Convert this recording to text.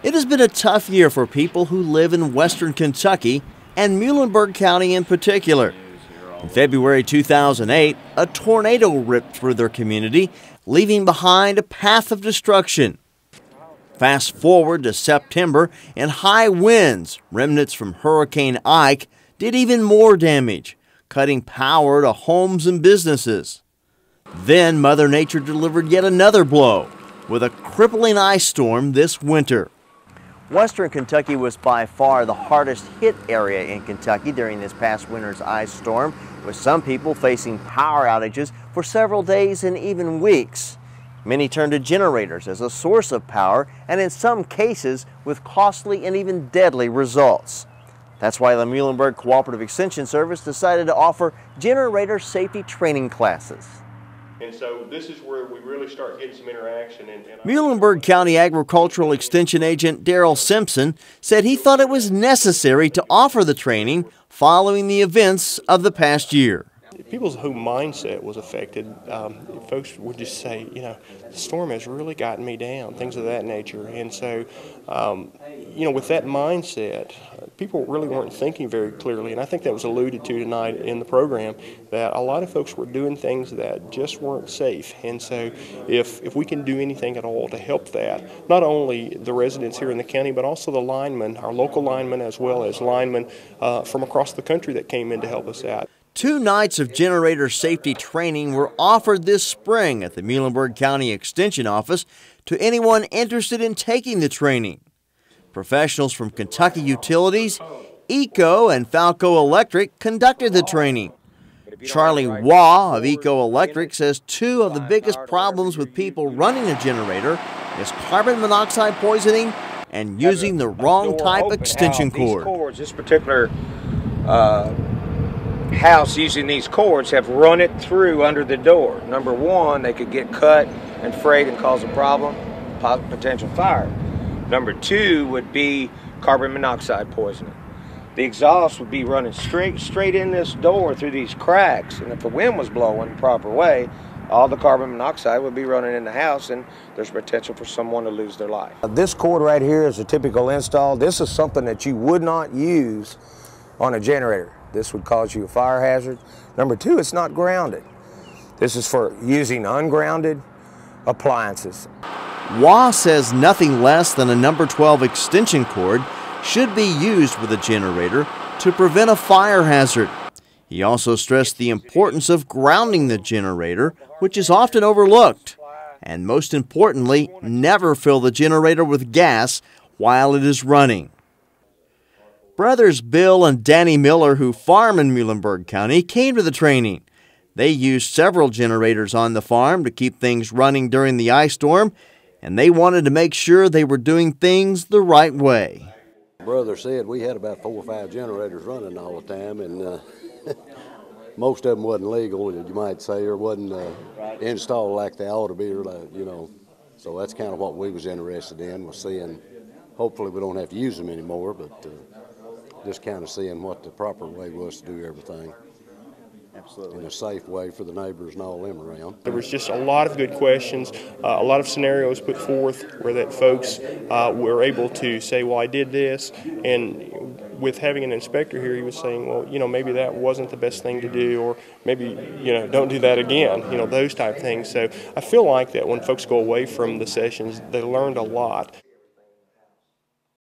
It has been a tough year for people who live in western Kentucky and Muhlenberg County in particular. In February 2008, a tornado ripped through their community, leaving behind a path of destruction. Fast forward to September, and high winds, remnants from Hurricane Ike, did even more damage, cutting power to homes and businesses. Then Mother Nature delivered yet another blow with a crippling ice storm this winter. Western Kentucky was by far the hardest hit area in Kentucky during this past winter's ice storm, with some people facing power outages for several days and even weeks. Many turned to generators as a source of power, and in some cases with costly and even deadly results. That's why the Muhlenberg Cooperative Extension Service decided to offer generator safety training classes. And so this is where we really start getting some interaction. Muhlenberg County Agricultural Extension Agent Darrell Simpson said he thought it was necessary to offer the training following the events of the past year. People's whole mindset was affected. Folks would just say, you know, the storm has really gotten me down, things of that nature. And so, you know, with that mindset, people really weren't thinking very clearly. And I think that was alluded to tonight in the program, that a lot of folks were doing things that just weren't safe. And so if we can do anything at all to help that, not only the residents here in the county, but also the linemen, our local linemen, as well as linemen from across the country that came in to help us out. 2 nights of generator safety training were offered this spring at the Muhlenberg County Extension Office to anyone interested in taking the training. Professionals from Kentucky Utilities, ECO, and Falco Electric conducted the training. Charlie Waugh of ECO Electric says 2 of the biggest problems with people running a generator is carbon monoxide poisoning and using the wrong type extension cord. This particular house using these cords have run it through under the door. Number one, they could get cut and frayed and cause a problem, potential fire. Number 2 would be carbon monoxide poisoning. The exhaust would be running straight in this door through these cracks, and if the wind was blowing the proper way, all the carbon monoxide would be running in the house, and there's potential for someone to lose their life. This cord right here is a typical install. This is something that you would not use on a generator. This would cause you a fire hazard. Number 2, it's not grounded. This is for using ungrounded appliances. Waugh says nothing less than a number 12 extension cord should be used with a generator to prevent a fire hazard. He also stressed the importance of grounding the generator, which is often overlooked. And most importantly, never fill the generator with gas while it is running. Brothers Bill and Danny Miller, who farm in Muhlenberg County, came to the training. They used several generators on the farm to keep things running during the ice storm, and they wanted to make sure they were doing things the right way. Brother said we had about 4 or 5 generators running all the time, and most of them wasn't legal, you might say, or wasn't installed like they ought to be, or you know. So that's kind of what we was interested in, was seeing. Hopefully we don't have to use them anymore, but just kind of seeing what the proper way was to do everything. Absolutely. In a safe way for the neighbors and all them around. There was just a lot of good questions, a lot of scenarios put forth where that folks were able to say, well, I did this, and with having an inspector here, he was saying, well, you know, maybe that wasn't the best thing to do, or maybe, you know, don't do that again, you know, those type things. So I feel like that when folks go away from the sessions, they learned a lot.